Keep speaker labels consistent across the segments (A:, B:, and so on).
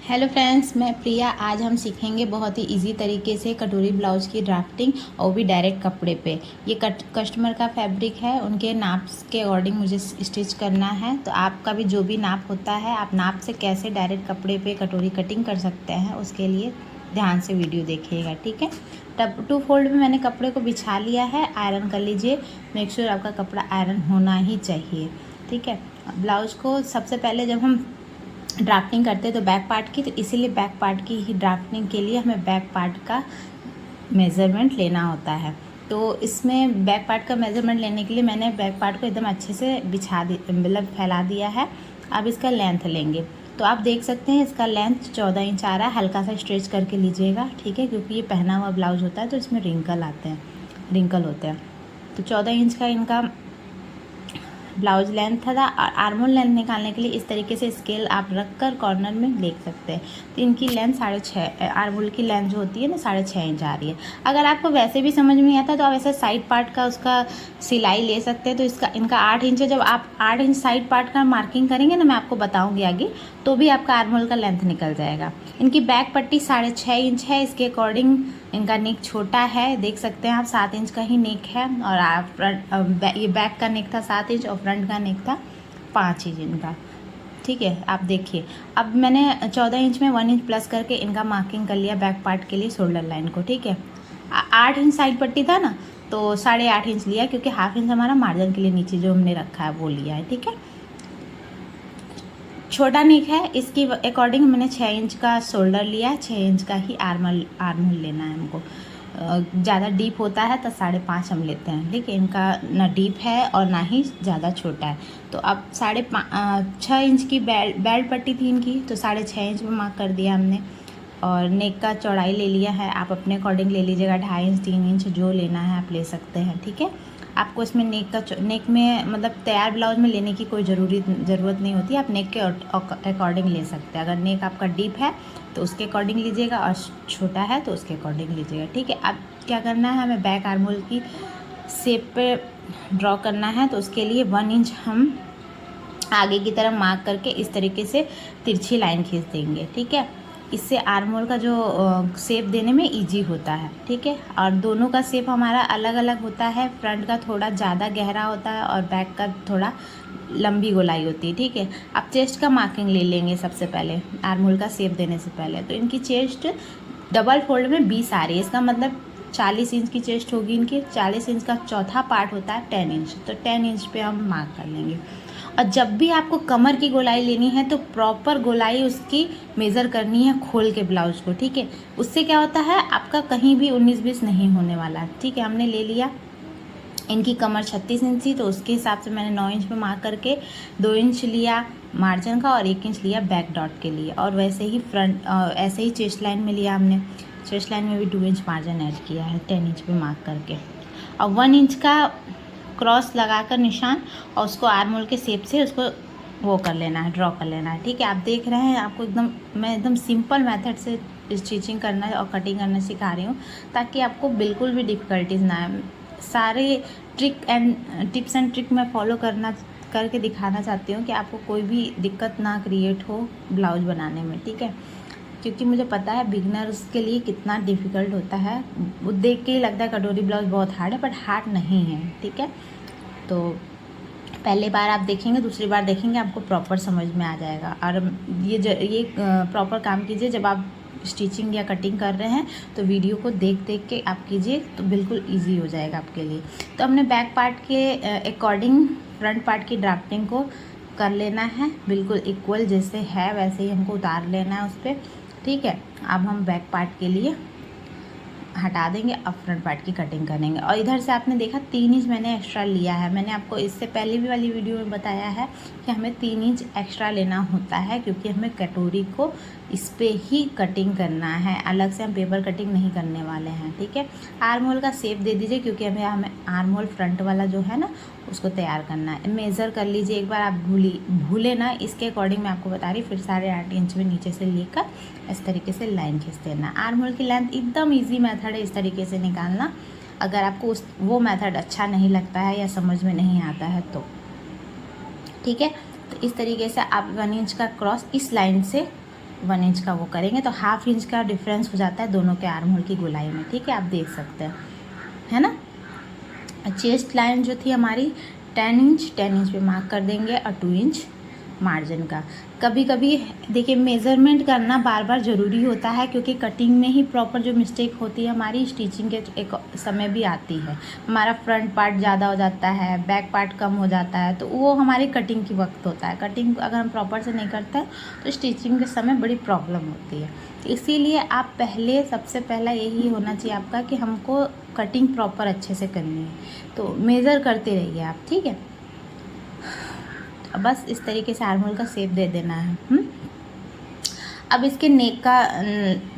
A: Hello friends, मैं प्रिया। आज हम सीखेंगे बहुत ही इजी तरीके से कटोरी ब्लाउज़ की ड्राफ्टिंग और भी डायरेक्ट कपड़े पे। ये कस्टमर का फैब्रिक है, उनके नाप के अकॉर्डिंग मुझे स्टिच करना है। तो आपका भी जो भी नाप होता है, आप नाप से कैसे डायरेक्ट कपड़े पे कटोरी कटिंग कर सकते हैं, उसके लिए ध्यान से वीडियो देखिएगा, ठीक है। तब 2 फोल्ड में मैंने कपड़े को बिछा लिया है। आयरन कर लीजिए, मेक श्योर आपका कपड़ा आयरन होना ही चाहिए, ठीक है। ब्लाउज़ को सबसे पहले जब हम ड्राफ्टिंग करते हैं तो बैक पार्ट की, तो इसीलिए बैक पार्ट की ही ड्राफ्टिंग के लिए हमें बैक पार्ट का मेज़रमेंट लेना होता है। तो इसमें बैक पार्ट का मेज़रमेंट लेने के लिए मैंने बैक पार्ट को एकदम अच्छे से बिछा दी, मतलब फैला दिया है। अब इसका लेंथ लेंगे, तो आप देख सकते हैं इसका लेंथ 14 इंच आ रहा है। हल्का सा स्ट्रेच करके लीजिएगा, ठीक है, क्योंकि ये पहना हुआ ब्लाउज होता है तो इसमें रिंकल होते हैं। तो 14 इंच का इनका ब्लाउज लेंथ था। और आर्मोल लेंथ निकालने के लिए इस तरीके से स्केल आप रख कर कॉर्नर में देख सकते हैं। तो इनकी लेंथ 6.5, आर्मोल की लेंथ जो होती है ना 6.5 इंच आ रही है। अगर आपको वैसे भी समझ में नहीं आता तो आप ऐसे साइड पार्ट का उसका सिलाई ले सकते हैं। तो इनका 8 इंच है। जब आप 8 इंच साइड पार्ट का मार्किंग करेंगे ना, मैं आपको बताऊँगी आगे, तो भी आपका आर्मोल का लेंथ निकल जाएगा। इनकी बैक पट्टी 6.5 इंच है। इसके अकॉर्डिंग इनका नेक छोटा है, देख सकते हैं आप, 7 इंच का ही नेक है। और ये बैक का नेक था 7 इंच और फ्रंट का नेक था 5 इंच इनका, ठीक है। आप देखिए, अब मैंने 14 इंच में 1 इंच प्लस करके इनका मार्किंग कर लिया बैक पार्ट के लिए शोल्डर लाइन को, ठीक है। 8 इंच साइड पट्टी था ना, तो 8.5 इंच लिया, क्योंकि हाफ इंच हमारा मार्जिन के लिए नीचे जो हमने रखा है वो लिया है, ठीक है। छोटा नेक है, इसकी अकॉर्डिंग मैंने 6 इंच का शोल्डर लिया है। 6 इंच का ही आर्मल लेना है हमको। ज़्यादा डीप होता है तो 5.5 हम लेते हैं, ठीक है। इनका ना डीप है और ना ही ज़्यादा छोटा है। तो अब 6 इंच की बेल्ट पट्टी थी इनकी, तो 6.5 इंच में मार्क कर दिया हमने। और नेक का चौड़ाई ले लिया है, आप अपने अकॉर्डिंग ले लीजिएगा। 2.5 इंच 3 इंच जो लेना है आप ले सकते हैं, ठीक है। आपको इसमें नेक में मतलब तैयार ब्लाउज में लेने की कोई ज़रूरत नहीं होती। आप नेक के अकॉर्डिंग ले सकते हैं। अगर नेक आपका डीप है तो उसके अकॉर्डिंग लीजिएगा, और छोटा है तो उसके अकॉर्डिंग लीजिएगा, ठीक है। अब क्या करना है, हमें बैक आर्महोल की शेप पे ड्रॉ करना है। तो उसके लिए 1 इंच हम आगे की तरफ मार्क करके इस तरीके से तिरछी लाइन खींच देंगे, ठीक है। इससे आर्महोल का जो शेप देने में इजी होता है, ठीक है। और दोनों का शेप हमारा अलग अलग होता है। फ्रंट का थोड़ा ज़्यादा गहरा होता है और बैक का थोड़ा लंबी गोलाई होती है, ठीक है। अब चेस्ट का मार्किंग ले लेंगे सबसे पहले, आर्महोल का शेप देने से पहले। तो इनकी चेस्ट डबल फोल्ड में 20 आ रही है। इसका मतलब 40 इंच की चेस्ट होगी इनकी। 40 इंच का चौथा पार्ट होता है 10 इंच, तो 10 इंच पे हम मार्क कर लेंगे। और जब भी आपको कमर की गोलाई लेनी है तो प्रॉपर गोलाई उसकी मेज़र करनी है खोल के ब्लाउज को, ठीक है। उससे क्या होता है, आपका कहीं भी 19-20 नहीं होने वाला, ठीक है। हमने ले लिया, इनकी कमर 36 इंच थी, तो उसके हिसाब से मैंने 9 इंच पे मार्क करके 2 इंच लिया मार्जिन का और 1 इंच लिया बैक डॉट के लिए। और वैसे ही फ्रंट ऐसे ही चेस्ट लाइन में लिया हमने। चेस्ट लाइन में भी 2 इंच मार्जिन ऐड किया है 10 इंच पे मार्क करके। और 1 इंच का क्रॉस लगाकर निशान, और उसको आर्महोल के शेप से उसको वो कर लेना है, ड्रॉ कर लेना है, ठीक है। आप देख रहे हैं, आपको मैं एकदम सिंपल मेथड से स्टिचिंग करना और कटिंग करना सिखा रही हूँ, ताकि आपको बिल्कुल भी डिफ़िकल्टीज ना आए। सारे टिप्स एंड ट्रिक मैं फॉलो करके दिखाना चाहती हूँ कि आपको कोई भी दिक्कत ना क्रिएट हो ब्लाउज बनाने में, ठीक है। क्योंकि मुझे पता है बिगनर्स के लिए कितना डिफ़िकल्ट होता है। वो देख के ही लगता है कटोरी ब्लाउज बहुत हार्ड है, बट हार्ड नहीं है, ठीक है। तो पहले बार आप देखेंगे, दूसरी बार देखेंगे, आपको प्रॉपर समझ में आ जाएगा। और ये प्रॉपर काम कीजिए जब आप स्टिचिंग या कटिंग कर रहे हैं, तो वीडियो को देख के आप कीजिए, तो बिल्कुल इजी हो जाएगा आपके लिए। तो हमने बैक पार्ट के अकॉर्डिंग फ्रंट पार्ट की ड्राफ्टिंग को कर लेना है, बिल्कुल इक्वल जैसे है वैसे ही हमको उतार लेना है उस पर, ठीक है। अब हम बैक पार्ट के लिए हटा देंगे, अब फ्रंट पार्ट की कटिंग करेंगे। और इधर से आपने देखा 3 इंच मैंने एक्स्ट्रा लिया है। मैंने आपको इससे पहले भी वाली वीडियो में बताया है कि हमें 3 इंच एक्स्ट्रा लेना होता है, क्योंकि हमें कटोरी को इस पे ही कटिंग करना है, अलग से हम पेपर कटिंग नहीं करने वाले हैं, ठीक है। आर्महोल का शेप दे दीजिए, क्योंकि हमें आर्महोल फ्रंट वाला जो है ना उसको तैयार करना है। मेज़र कर लीजिए एक बार, आप भूले ना, इसके अकॉर्डिंग मैं आपको बता रही। फिर 8.5 इंच में नीचे से लेकर इस तरीके से लाइन खींच देना। आर्महोल की लेंथ एकदम ईजी मेथड है इस तरीके से निकालना। अगर आपको वो मेथड अच्छा नहीं लगता है या समझ में नहीं आता है तो, ठीक है। तो इस तरीके से आप 1 इंच का क्रॉस इस लाइन से 1 इंच का वो करेंगे तो ½ इंच का डिफरेंस हो जाता है दोनों के आर्म होल की गोलाई में, ठीक है, आप देख सकते हैं, है ना। चेस्ट लाइन जो थी हमारी 10 इंच पे मार्क कर देंगे और 2 इंच मार्जिन का। कभी कभी देखिए मेज़रमेंट करना बार बार ज़रूरी होता है, क्योंकि कटिंग में ही प्रॉपर जो मिस्टेक होती है हमारी स्टिचिंग के एक समय भी आती है। हमारा फ्रंट पार्ट ज़्यादा हो जाता है, बैक पार्ट कम हो जाता है, तो वो हमारी कटिंग की वक्त होता है। कटिंग अगर हम प्रॉपर से नहीं करते हैं तो स्टिचिंग के समय बड़ी प्रॉब्लम होती है। इसीलिए आप सबसे पहला यही होना चाहिए आपका कि हमको कटिंग प्रॉपर अच्छे से करनी है, तो मेज़र करते रहिए आप, ठीक है। बस इस तरीके से आर्म होल का शेप दे देना है। अब इसके नेक का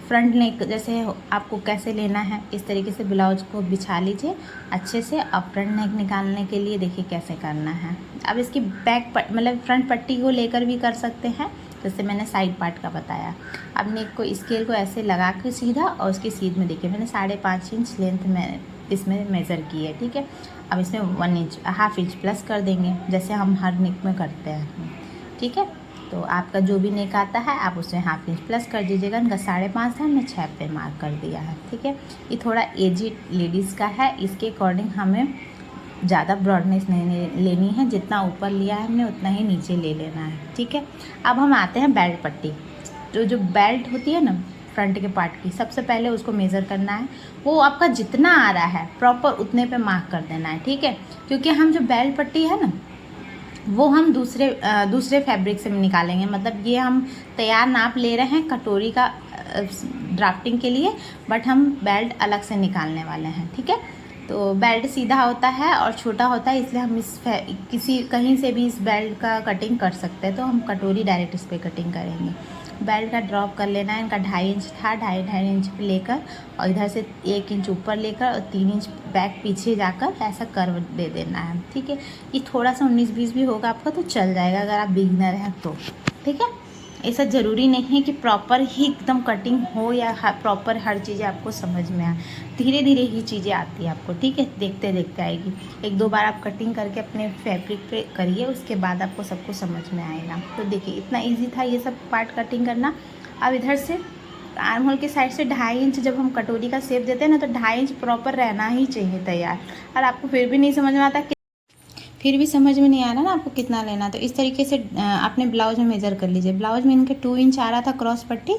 A: फ्रंट नेक जैसे आपको कैसे लेना है, इस तरीके से ब्लाउज को बिछा लीजिए अच्छे से। अब फ्रंट नेक निकालने के लिए देखिए कैसे करना है। अब इसकी मतलब फ्रंट पट्टी को लेकर भी कर सकते हैं, जैसे मैंने साइड पार्ट का बताया। अब नेक को स्केल को ऐसे लगा के सीधा, और उसकी सीध में देखिए मैंने 5.5 इंच लेंथ में इसमें मेज़र की है, ठीक है। अब इसमें 1 इंच ½ इंच प्लस कर देंगे, जैसे हम हर नेक में करते हैं, ठीक है। तो आपका जो भी नेक आता है आप उसमें ½ इंच प्लस कर दीजिएगा। इनका 5.5 था, मैं 6 पे मार्क कर दिया है, ठीक है। ये थोड़ा एजिड लेडीज़ का है, इसके अकॉर्डिंग हमें ज़्यादा ब्रॉडनेस नहीं लेनी है, जितना ऊपर लिया है हमने उतना ही नीचे ले लेना है, ठीक है। अब हम आते हैं बेल्ट पट्टी। जो बेल्ट होती है ना फ्रंट के पार्ट की, सबसे पहले उसको मेज़र करना है। वो आपका जितना आ रहा है प्रॉपर उतने पे मार्क कर देना है, ठीक है। क्योंकि हम जो बेल्ट पट्टी है ना वो हम दूसरे फैब्रिक से निकालेंगे, मतलब ये हम तैयार नाप ले रहे हैं कटोरी का ड्राफ्टिंग के लिए, बट हम बेल्ट अलग से निकालने वाले हैं, ठीक है। तो बेल्ट सीधा होता है और छोटा होता है, इसलिए हम कहीं से भी इस बेल्ट का कटिंग कर सकते हैं, तो हम कटोरी डायरेक्ट इस पर कटिंग करेंगे। बेल्ट का ड्रॉप कर लेना है। इनका 2.5 इंच था, 2.5 इंच पे लेकर और इधर से 1 इंच ऊपर लेकर और 3 इंच बैक पीछे जाकर ऐसा कर्व दे देना है, ठीक है। ये थोड़ा सा 19-20 भी होगा आपका तो चल जाएगा अगर आप बिगिनर हैं तो, ठीक है। ऐसा ज़रूरी नहीं है कि प्रॉपर ही एकदम कटिंग हो या प्रॉपर हर चीज़ें आपको समझ में आए। धीरे धीरे ही चीज़ें आती है आपको, ठीक है, देखते देखते आएगी। 1-2 बार आप कटिंग करके अपने फैब्रिक पे करिए, उसके बाद आपको सब कुछ समझ में आएगा। तो देखिए इतना इजी था ये सब पार्ट कटिंग करना। अब इधर से आर्म होल के साइड से 2.5 इंच जब हम कटोरी का शेप देते हैं ना, तो 2.5 इंच प्रॉपर रहना ही चाहिए तैयार। और आपको फिर भी नहीं समझ में आता, फिर भी समझ में नहीं आ रहा ना आपको कितना लेना, तो इस तरीके से अपने ब्लाउज में मेज़र कर लीजिए। ब्लाउज में इनके 2 इंच आ रहा था क्रॉस पट्टी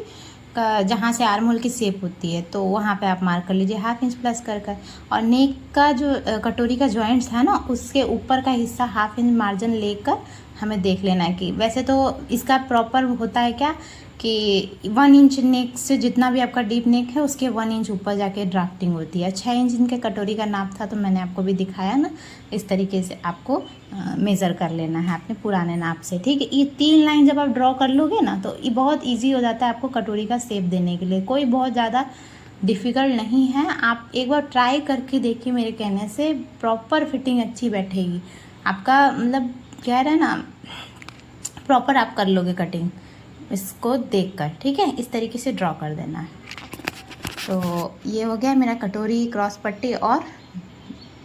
A: का, जहाँ से आर्म होल की शेप होती है, तो वहाँ पे आप मार्क कर लीजिए ½ इंच प्लस कर। और नेक का जो कटोरी का जॉइंट्स है ना, उसके ऊपर का हिस्सा ½ इंच मार्जिन लेकर हमें देख लेना है कि वैसे तो इसका प्रॉपर होता है क्या कि 1 इंच नेक से जितना भी आपका डीप नेक है उसके 1 इंच ऊपर जाके ड्राफ्टिंग होती है। 6 इंच इनके कटोरी का नाप था, तो मैंने आपको भी दिखाया ना, इस तरीके से आपको मेज़र कर लेना है अपने पुराने नाप से, ठीक है। ये 3 लाइन जब आप ड्रॉ कर लोगे ना तो ये बहुत ईजी हो जाता है आपको कटोरी का शेप देने के लिए। कोई बहुत ज़्यादा डिफ़िकल्ट नहीं है, आप एक बार ट्राई करके देखिए, मेरे कहने से प्रॉपर फिटिंग अच्छी बैठेगी आपका, मतलब कह रहे हैं ना प्रॉपर आप कर लोगे कटिंग इसको देखकर, ठीक है। इस तरीके से ड्रॉ कर देना है। तो ये हो गया मेरा कटोरी, क्रॉस पट्टी और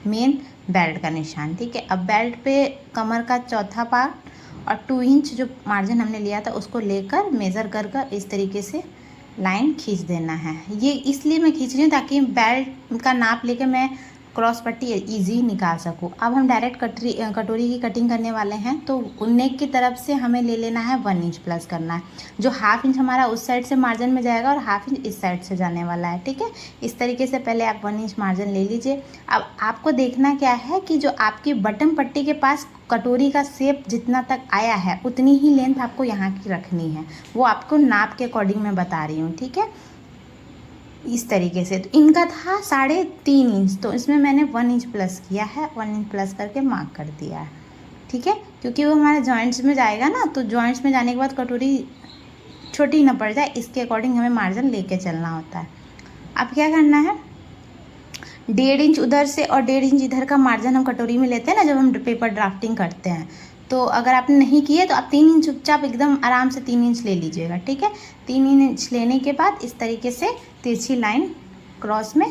A: मेन बेल्ट का निशान, ठीक है। अब बेल्ट पे कमर का चौथा पार्ट और 2 इंच जो मार्जिन हमने लिया था उसको लेकर मेज़र कर इस तरीके से लाइन खींच देना है। ये इसलिए मैं खींच रही हूँ ताकि बेल्ट का नाप लेके मैं क्रॉस पट्टी इजी निकाल सकूँ। अब हम डायरेक्ट कटोरी की कटिंग करने वाले हैं, तो नेक की तरफ से हमें ले लेना है 1 इंच प्लस करना है। जो ½ इंच हमारा उस साइड से मार्जिन में जाएगा और ½ इंच इस साइड से जाने वाला है, ठीक है। इस तरीके से पहले आप 1 इंच मार्जिन ले लीजिए। अब आपको देखना क्या है कि जो आपकी बटन पट्टी के पास कटोरी का शेप जितना तक आया है उतनी ही लेंथ आपको यहाँ की रखनी है, वो आपको नाप के अकॉर्डिंग मैं बता रही हूँ, ठीक है। इस तरीके से तो इनका था 3.5 इंच, तो इसमें मैंने 1 इंच प्लस किया है, 1 इंच प्लस करके मार्क कर दिया है, ठीक है। क्योंकि वो हमारे जॉइंट्स में जाएगा ना, तो जॉइंट्स में जाने के बाद कटोरी छोटी ना पड़ जाए, इसके अकॉर्डिंग हमें मार्जिन लेके चलना होता है। अब क्या करना है, 1.5 इंच उधर से और 1.5 इंच इधर का मार्जिन हम कटोरी में लेते हैं ना जब हम पेपर ड्राफ्टिंग करते हैं, तो अगर आपने नहीं किए तो आप 3 इंच चुपचाप एकदम आराम से 3 इंच ले लीजिएगा, ठीक है। 3 इंच लेने के बाद इस तरीके से तिरछी लाइन क्रॉस में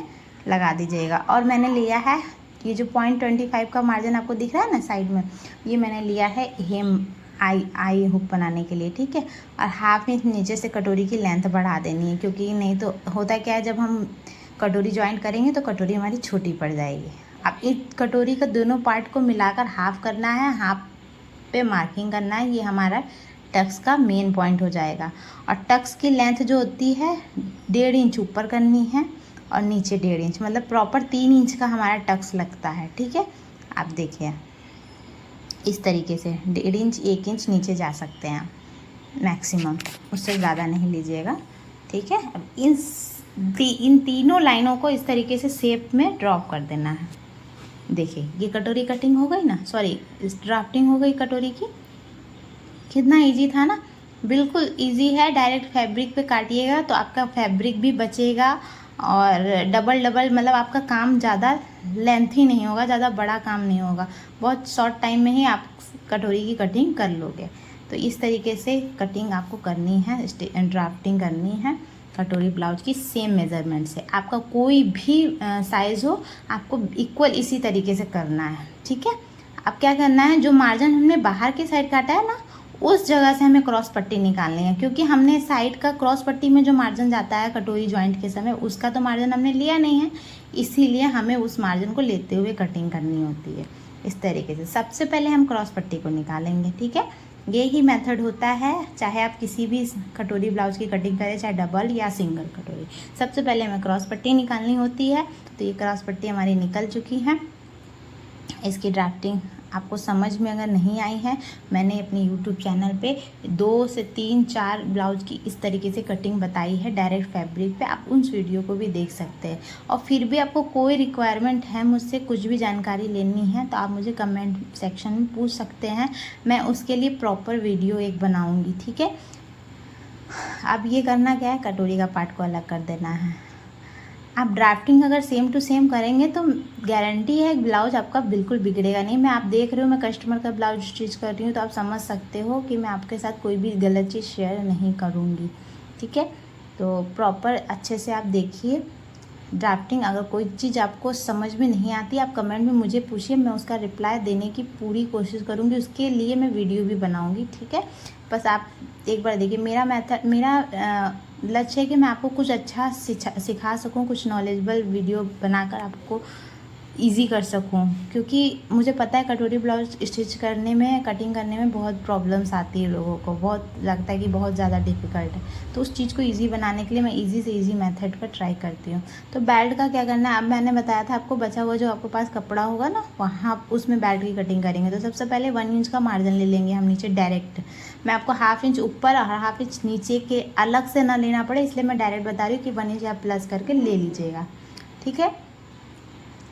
A: लगा दीजिएगा। और मैंने लिया है ये जो 0.25 का मार्जिन आपको दिख रहा है ना साइड में, ये मैंने लिया है हेम आई हुक बनाने के लिए, ठीक है। और हाफ इंच नीचे से कटोरी की लेंथ बढ़ा देनी है, क्योंकि नहीं तो होता क्या है, जब हम कटोरी जॉइंट करेंगे तो कटोरी हमारी छोटी पड़ जाएगी। अब इस कटोरी का दोनों पार्ट को मिलाकर हाफ करना है, हाफ पे मार्किंग करना है। ये हमारा टक्स का मेन पॉइंट हो जाएगा। और टक्स की लेंथ जो होती है 1.5 इंच ऊपर करनी है और नीचे 1.5 इंच, मतलब प्रॉपर 3 इंच का हमारा टक्स लगता है, ठीक है। आप देखिए इस तरीके से 1.5 इंच 1 इंच नीचे जा सकते हैं मैक्सिमम, उससे ज़्यादा नहीं लीजिएगा, ठीक है। अब इन तीनों लाइनों को इस तरीके से शेप में ड्रॉप कर देना है। देखिए ये कटोरी कटिंग हो गई ना, सॉरी ड्राफ्टिंग हो गई कटोरी की। कितना इजी था ना, बिल्कुल इजी है। डायरेक्ट फैब्रिक पे काटिएगा तो आपका फैब्रिक भी बचेगा और डबल मतलब आपका काम ज़्यादा लेंथी नहीं होगा, ज़्यादा बड़ा काम नहीं होगा। बहुत शॉर्ट टाइम में ही आप कटोरी की कटिंग कर लोगे। तो इस तरीके से कटिंग आपको करनी है, ड्राफ्टिंग करनी है कटोरी ब्लाउज की सेम मेज़रमेंट से। आपका कोई भी साइज़ हो, आपको इक्वल इसी तरीके से करना है, ठीक है। अब क्या करना है, जो मार्जिन हमने बाहर की साइड काटा है ना, उस जगह से हमें क्रॉस पट्टी निकालनी है, क्योंकि हमने साइड का क्रॉस पट्टी में जो मार्जिन जाता है कटोरी जॉइंट के समय, उसका तो मार्जिन हमने लिया नहीं है, इसीलिए हमें उस मार्जिन को लेते हुए कटिंग करनी होती है। इस तरीके से सबसे पहले हम क्रॉस पट्टी को निकालेंगे, ठीक है। ये ही मेथड होता है, चाहे आप किसी भी कटोरी ब्लाउज की कटिंग करें, चाहे डबल या सिंगल कटोरी। सबसे पहले हमें क्रॉस पट्टी निकालनी होती है। तो ये क्रॉस पट्टी हमारी निकल चुकी है। इसकी ड्राफ्टिंग आपको समझ में अगर नहीं आई है, मैंने अपने YouTube चैनल पे 2 से 3 4 ब्लाउज की इस तरीके से कटिंग बताई है डायरेक्ट फैब्रिक पे, आप उस वीडियो को भी देख सकते हैं। और फिर भी आपको कोई रिक्वायरमेंट है, मुझसे कुछ भी जानकारी लेनी है, तो आप मुझे कमेंट सेक्शन में पूछ सकते हैं, मैं उसके लिए प्रॉपर वीडियो एक बनाऊँगी, ठीक है। अब ये करना क्या है, कटोरी का पार्ट को अलग कर देना है। आप ड्राफ्टिंग अगर सेम टू सेम करेंगे तो गारंटी है ब्लाउज आपका बिल्कुल बिगड़ेगा नहीं। मैं आप देख रहे हो, मैं कस्टमर का ब्लाउज स्टिच कर रही हूँ, तो आप समझ सकते हो कि मैं आपके साथ कोई भी गलत चीज़ शेयर नहीं करूँगी, ठीक है। तो प्रॉपर अच्छे से आप देखिए ड्राफ्टिंग। अगर कोई चीज़ आपको समझ में नहीं आती, आप कमेंट में मुझे पूछिए, मैं उसका रिप्लाई देने की पूरी कोशिश करूँगी, उसके लिए मैं वीडियो भी बनाऊँगी, ठीक है। बस आप एक बार देखिए, मेरा लक्ष्य है कि मैं आपको कुछ अच्छा सिखा सकूं, कुछ नॉलेजेबल वीडियो बनाकर आपको इजी कर सकूं, क्योंकि मुझे पता है कटोरी ब्लाउज स्टिच करने में, कटिंग करने में बहुत प्रॉब्लम्स आती है, लोगों को बहुत लगता है कि बहुत ज़्यादा डिफ़िकल्ट है। तो उस चीज़ को इजी बनाने के लिए मैं इजी से इजी मेथड पर ट्राई करती हूँ। तो बेल्ट का क्या करना है, अब मैंने बताया था आपको, बचा हुआ जो आपके पास कपड़ा होगा ना, वहाँ उसमें बेल्ट की कटिंग करेंगे। तो सबसे पहले 1 इंच का मार्जिन ले लेंगे हम नीचे डायरेक्ट। मैं आपको हाफ इंच ऊपर और हाफ इंच नीचे के अलग से ना लेना पड़े, इसलिए मैं डायरेक्ट बता रही हूँ कि 1 इंच आप प्लस करके ले लीजिएगा, ठीक है।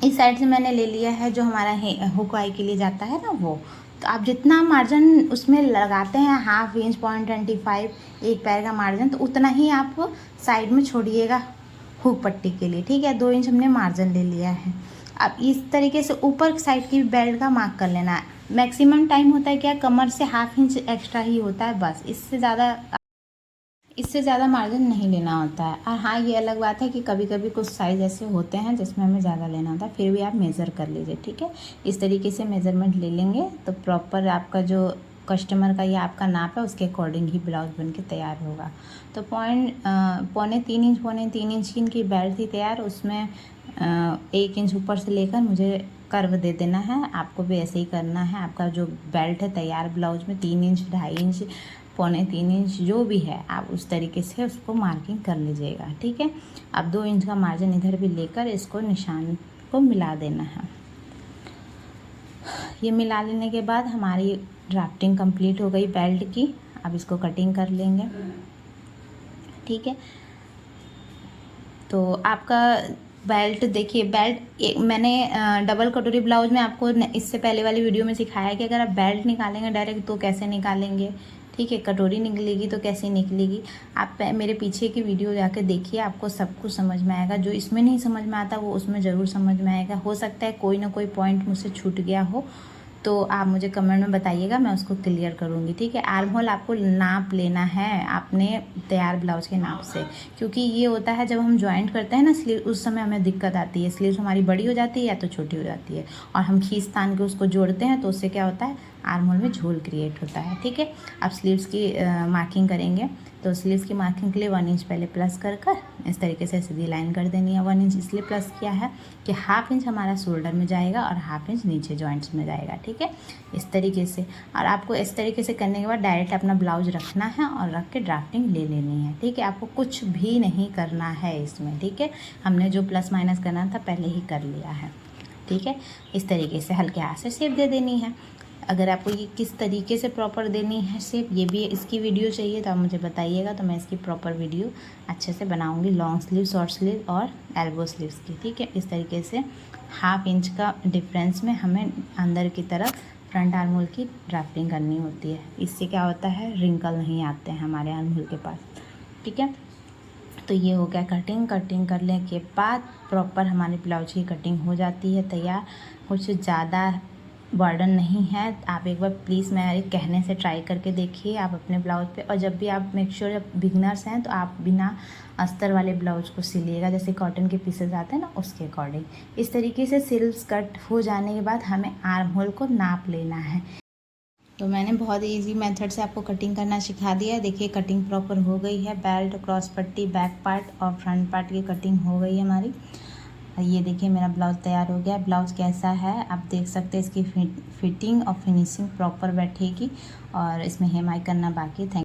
A: इस साइड से मैंने ले लिया है जो हमारा हुक आई के लिए जाता है ना वो। तो आप जितना मार्जिन उसमें लगाते हैं, हाफ इंच 0.25 एक पैर का मार्जिन, तो उतना ही आप साइड में छोड़िएगा हुक पट्टी के लिए, ठीक है। 2 इंच हमने मार्जिन ले लिया है। अब इस तरीके से ऊपर साइड की बेल्ट का मार्क कर लेना है। मैक्सिमम टाइम होता है क्या, कमर से हाफ इंच एक्स्ट्रा ही होता है, बस इससे ज़्यादा मार्जिन नहीं लेना होता है। और हाँ, ये अलग बात है कि कभी कभी कुछ साइज़ ऐसे होते हैं जिसमें हमें ज़्यादा लेना होता है, फिर भी आप मेज़र कर लीजिए, ठीक है। इस तरीके से मेज़रमेंट ले लेंगे तो प्रॉपर आपका जो कस्टमर का या आपका नाप है उसके अकॉर्डिंग ही ब्लाउज बन के तैयार होगा। तो पौने तीन इंच की इनकी बेल्ट थी तैयार, उसमें 1 इंच ऊपर से लेकर मुझे कर्व दे देना है। आपको भी ऐसे ही करना है। आपका जो बेल्ट है तैयार ब्लाउज में 3 इंच 2.5 इंच 3.25 इंच जो भी है, आप उस तरीके से उसको मार्किंग कर लीजिएगा, ठीक है। अब 2 इंच का मार्जिन इधर भी लेकर इसको निशान को मिला देना है। ये मिला लेने के बाद हमारी ड्राफ्टिंग कंप्लीट हो गई बेल्ट की। अब इसको कटिंग कर लेंगे, ठीक है। तो आपका बेल्ट देखिए, बेल्ट मैंने डबल कटोरी ब्लाउज में आपको इससे पहले वाली वीडियो में सिखाया कि अगर आप बेल्ट निकालेंगे डायरेक्ट तो कैसे निकालेंगे, ठीक है। कटोरी निकलेगी तो कैसे निकलेगी, आप मेरे पीछे की वीडियो जाके देखिए, आपको सब कुछ समझ में आएगा। जो इसमें नहीं समझ में आता वो उसमें ज़रूर समझ में आएगा। हो सकता है कोई ना कोई पॉइंट मुझसे छूट गया हो, तो आप मुझे कमेंट में बताइएगा, मैं उसको क्लियर करूँगी, ठीक है। आर्म होल आपको नाप लेना है अपने तैयार ब्लाउज के नाप से, क्योंकि ये होता है जब हम जॉइंट करते हैं ना स्लीव, उस समय हमें दिक्कत आती है, स्लीव्स हमारी बड़ी हो जाती है या तो छोटी हो जाती है, और हम खींच तान के उसको जोड़ते हैं तो उससे क्या होता है, आर्म होल में झोल क्रिएट होता है। ठीक है, अब स्लीव्स की मार्किंग करेंगे। तो स्लीव्स की मार्किंग के लिए 1 इंच पहले प्लस कर इस तरीके से सीधी लाइन कर देनी है। 1 इंच इसलिए प्लस किया है कि हाफ इंच हमारा शोल्डर में जाएगा और हाफ इंच नीचे जॉइंट्स में जाएगा। ठीक है, इस तरीके से। और आपको इस तरीके से करने के बाद डायरेक्ट अपना ब्लाउज रखना है और रख के ड्राफ्टिंग ले लेनी है। ठीक है, आपको कुछ भी नहीं करना है इसमें। ठीक है, हमने जो प्लस माइनस करना था पहले ही कर लिया है। ठीक है, इस तरीके से हल्के हाथ से शेप दे देनी है। अगर आपको ये किस तरीके से प्रॉपर देनी है शेप, ये भी इसकी वीडियो चाहिए तो आप मुझे बताइएगा, तो मैं इसकी प्रॉपर वीडियो अच्छे से बनाऊंगी। लॉन्ग स्लीव, शॉर्ट स्लीव और एल्बो स्लीव्स की। ठीक है, इस तरीके से हाफ इंच का डिफरेंस में हमें अंदर की तरफ फ्रंट आर्म होल की ड्राफ्टिंग करनी होती है। इससे क्या होता है, रिंकल नहीं आते हैं हमारे आर्म होल के पास। ठीक है, तो ये हो गया कटिंग। कटिंग करने के बाद प्रॉपर हमारे ब्लाउज की कटिंग हो जाती है तैयार। कुछ ज़्यादा बर्डन नहीं है। आप एक बार प्लीज़ मेरे कहने से ट्राई करके देखिए आप अपने ब्लाउज पे। और जब भी आप मेक श्योर जब बिगनर्स हैं तो आप बिना अस्तर वाले ब्लाउज को सिलिएगा, जैसे कॉटन के पीसेस आते हैं ना उसके अकॉर्डिंग। इस तरीके से सिल्स कट हो जाने के बाद हमें आर्म होल को नाप लेना है। तो मैंने बहुत इजी मेथड से आपको कटिंग करना सिखा दिया है। देखिए कटिंग प्रॉपर हो गई है। बेल्ट, क्रॉस पट्टी, बैक पार्ट और फ्रंट पार्ट की कटिंग हो गई है हमारी। ये देखिए मेरा ब्लाउज़ तैयार हो गया। ब्लाउज़ कैसा है आप देख सकते हैं। इसकी फिटिंग और फिनिशिंग प्रॉपर बैठेगी और इसमें हेम आई करना बाकी। थैंक